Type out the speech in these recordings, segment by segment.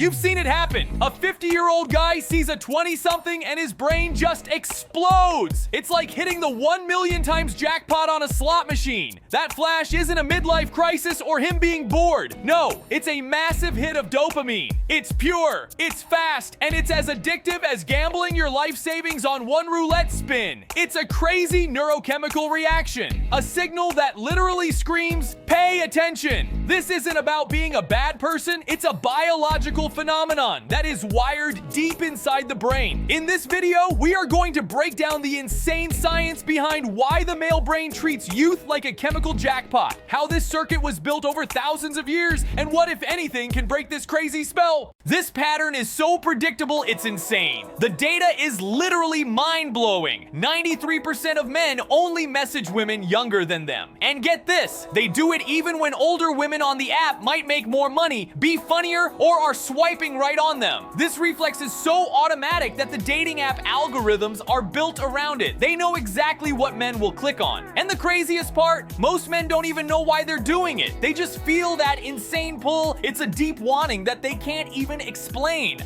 You've seen it happen. A 50-year-old guy sees a 20-something and his brain just explodes. It's like hitting the 1 million times jackpot on a slot machine. That flash isn't a midlife crisis or him being bored. No, it's a massive hit of dopamine. It's pure, it's fast, and it's as addictive as gambling your life savings on one roulette spin. It's a crazy neurochemical reaction, a signal that literally screams, pay attention. This isn't about being a bad person, it's a biological phenomenon that is wired deep inside the brain. In this video, we are going to break down the insane science behind why the male brain treats youth like a chemical jackpot, how this circuit was built over thousands of years, and what, if anything, can break this crazy spell. This pattern is so predictable, it's insane. The data is literally mind-blowing. 93% of men only message women younger than them. And get this, they do it even when older women on the app might make more money, be funnier, or are swiping right on them. This reflex is so automatic that the dating app algorithms are built around it. They know exactly what men will click on. And the craziest part, most men don't even know why they're doing it. They just feel that insane pull. It's a deep wanting that they can't even explain.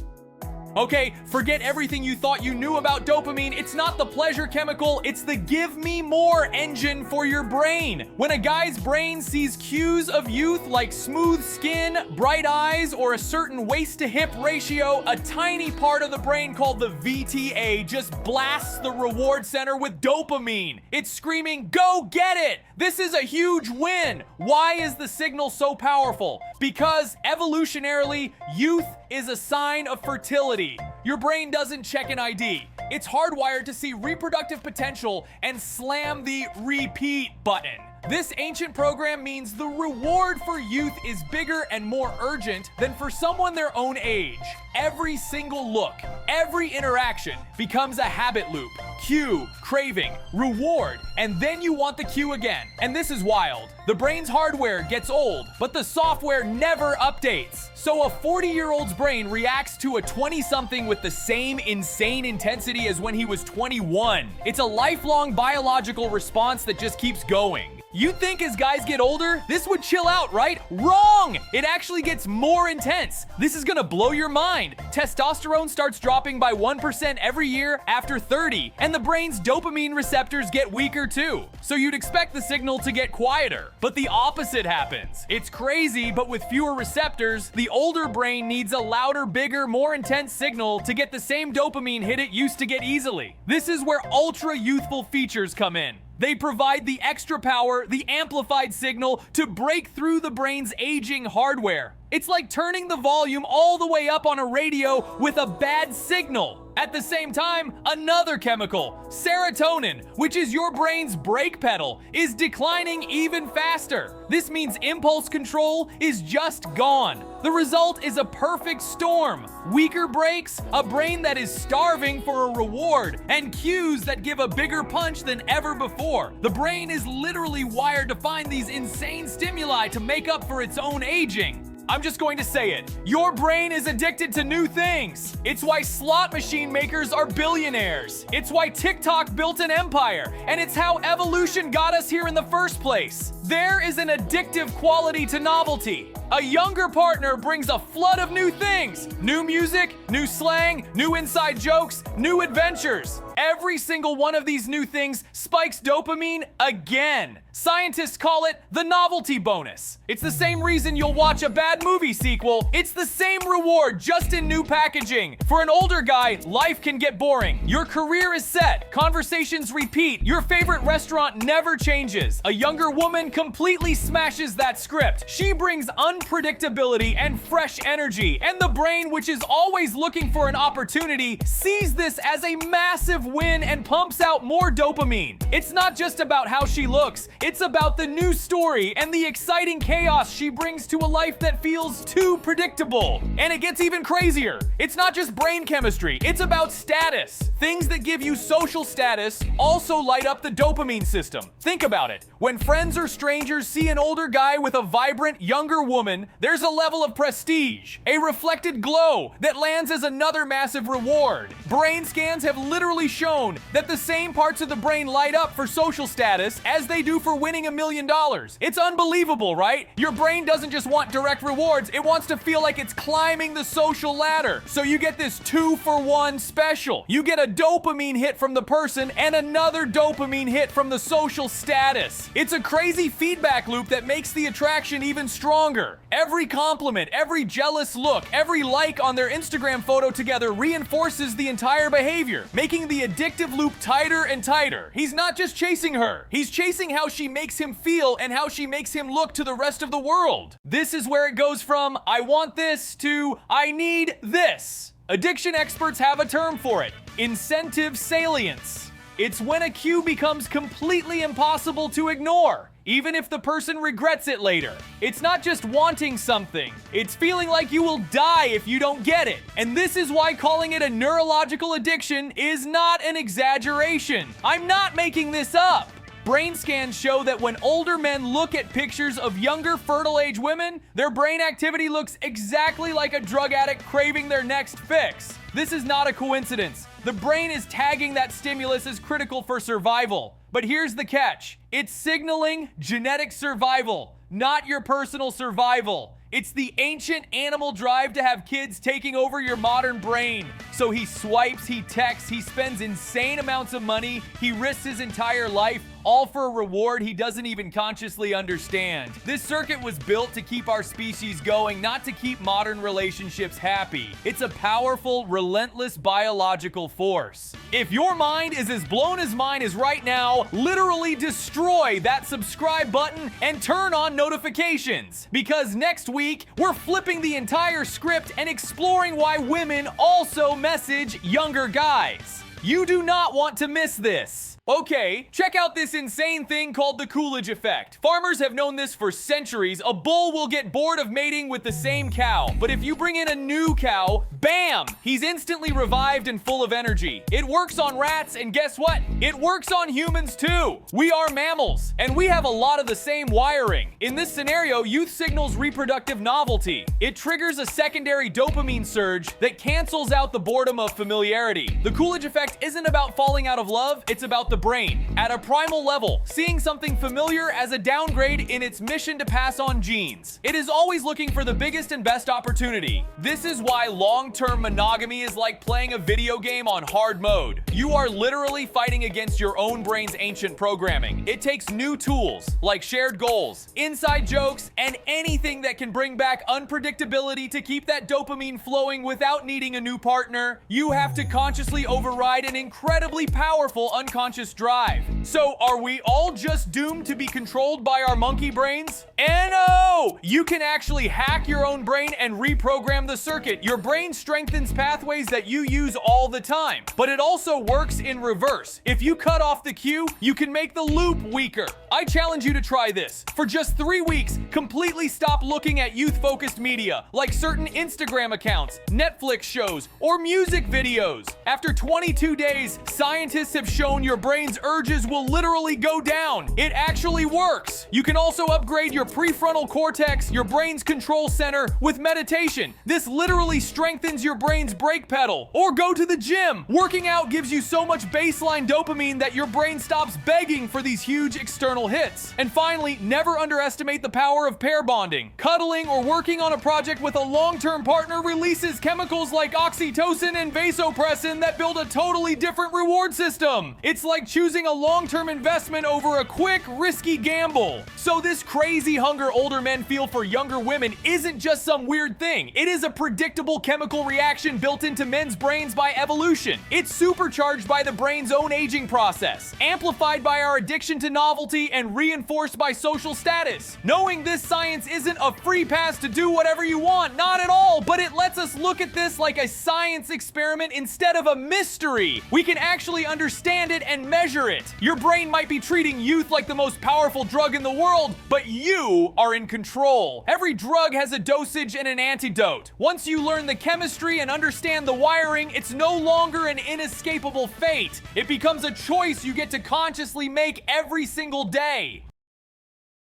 Okay, forget everything you thought you knew about dopamine. It's not the pleasure chemical, it's the give me more engine for your brain. When a guy's brain sees cues of youth like smooth skin, bright eyes, or a certain waist to hip ratio, a tiny part of the brain called the VTA just blasts the reward center with dopamine. It's screaming, go get it! This is a huge win! Why is the signal so powerful? Because evolutionarily, youth is a sign of fertility. Your brain doesn't check an ID. It's hardwired to see reproductive potential and slam the repeat button. This ancient program means the reward for youth is bigger and more urgent than for someone their own age. Every single look, every interaction becomes a habit loop. Cue, craving, reward, and then you want the cue again. And this is wild. The brain's hardware gets old, but the software never updates. So a 40-year-old's brain reacts to a 20-something with the same insane intensity as when he was 21. It's a lifelong biological response that just keeps going. You'd think as guys get older, this would chill out, right? Wrong! It actually gets more intense. This is gonna blow your mind. Testosterone starts dropping by 1% every year after 30, and the brain's dopamine receptors get weaker too. So you'd expect the signal to get quieter, but the opposite happens. It's crazy, but with fewer receptors, the older brain needs a louder, bigger, more intense signal to get the same dopamine hit it used to get easily. This is where ultra-youthful features come in. They provide the extra power, the amplified signal to break through the brain's aging hardware. It's like turning the volume all the way up on a radio with a bad signal. At the same time, another chemical, serotonin, which is your brain's brake pedal, is declining even faster. This means impulse control is just gone. The result is a perfect storm. Weaker brakes, a brain that is starving for a reward, and cues that give a bigger punch than ever before. The brain is literally wired to find these insane stimuli to make up for its own aging. I'm just going to say it. Your brain is addicted to new things. It's why slot machine makers are billionaires. It's why TikTok built an empire. And it's how evolution got us here in the first place. There is an addictive quality to novelty. A younger partner brings a flood of new things. New music, new slang, new inside jokes, new adventures. Every single one of these new things spikes dopamine again. Scientists call it the novelty bonus. It's the same reason you'll watch a bad movie sequel. It's the same reward, just in new packaging. For an older guy, life can get boring. Your career is set. Conversations repeat. Your favorite restaurant never changes. A younger woman completely smashes that script. She brings unpredictability and fresh energy. And the brain, which is always looking for an opportunity, sees this as a massive win and pumps out more dopamine. It's not just about how she looks. It's about the new story and the exciting chaos she brings to a life that feels too predictable. And it gets even crazier. It's not just brain chemistry. It's about status. Things that give you social status also light up the dopamine system. Think about it. When friends or strangers see an older guy with a vibrant, younger woman, there's a level of prestige, a reflected glow that lands as another massive reward. Brain scans have literally shown that the same parts of the brain light up for social status as they do for winning $1 million. It's unbelievable, right? Your brain doesn't just want direct rewards, it wants to feel like it's climbing the social ladder. So you get this 2-for-1 special. You get a dopamine hit from the person and another dopamine hit from the social status. It's a crazy feedback loop that makes the attraction even stronger. Every compliment, every jealous look, every like on their Instagram photo together reinforces the entire behavior, making the addictive loop tighter and tighter. He's not just chasing her, he's chasing how she makes him feel and how she makes him look to the rest of the world. This is where it goes from I want this to I need this. Addiction experts have a term for it: incentive salience. It's when a cue becomes completely impossible to ignore, even if the person regrets it later. It's not just wanting something, it's feeling like you will die if you don't get it. And this is why calling it a neurological addiction is not an exaggeration. I'm not making this up. Brain scans show that when older men look at pictures of younger fertile age women, their brain activity looks exactly like a drug addict craving their next fix. This is not a coincidence. The brain is tagging that stimulus as critical for survival. But here's the catch. It's signaling genetic survival, not your personal survival. It's the ancient animal drive to have kids taking over your modern brain. So he swipes, he texts, he spends insane amounts of money, he risks his entire life, all for a reward he doesn't even consciously understand. This circuit was built to keep our species going, not to keep modern relationships happy. It's a powerful, relentless biological force. If your mind is as blown as mine is right now, literally destroy that subscribe button and turn on notifications. Because next week, we're flipping the entire script and exploring why women also message younger guys. You do not want to miss this. Okay, check out this insane thing called the Coolidge Effect. Farmers have known this for centuries. A bull will get bored of mating with the same cow, but if you bring in a new cow, bam! He's instantly revived and full of energy. It works on rats, and guess what? It works on humans too. We are mammals, and we have a lot of the same wiring. In this scenario, youth signals reproductive novelty. It triggers a secondary dopamine surge that cancels out the boredom of familiarity. The Coolidge Effect isn't about falling out of love, it's about the brain. At a primal level, seeing something familiar as a downgrade in its mission to pass on genes. It is always looking for the biggest and best opportunity. This is why long-term monogamy is like playing a video game on hard mode. You are literally fighting against your own brain's ancient programming. It takes new tools, like shared goals, inside jokes, and anything that can bring back unpredictability to keep that dopamine flowing without needing a new partner. You have to consciously override an incredibly powerful unconscious drive. So are we all just doomed to be controlled by our monkey brains? And no! You can actually hack your own brain and reprogram the circuit. Your brain strengthens pathways that you use all the time, but it also works in reverse. If you cut off the cue, you can make the loop weaker. I challenge you to try this. For just 3 weeks, completely stop looking at youth-focused media, like certain Instagram accounts, Netflix shows, or music videos. After 22 days, scientists have shown your brain's urges will literally go down. It actually works. You can also upgrade your prefrontal cortex, your brain's control center, with meditation. This literally strengthens your brain's brake pedal. Or go to the gym. Working out gives you so much baseline dopamine that your brain stops begging for these huge external hits. And finally, never underestimate the power of pair bonding. Cuddling or working on a project with a long-term partner releases chemicals like oxytocin and vasopressin that build a totally different reward system. It's like choosing a long-term investment over a quick, risky gamble. So this crazy hunger older men feel for younger women isn't just some weird thing. It is a predictable chemical reaction built into men's brains by evolution. It's supercharged by the brain's own aging process, amplified by our addiction to novelty, and reinforced by social status. Knowing this science isn't a free pass to do whatever you want, not at all, but it lets us look at this like a science experiment instead of a mystery. We can actually understand it and measure it. Your brain might be treating youth like the most powerful drug in the world, but you are in control. Every drug has a dosage and an antidote. Once you learn the chemistry and understand the wiring, it's no longer an inescapable fate. It becomes a choice you get to consciously make every single day.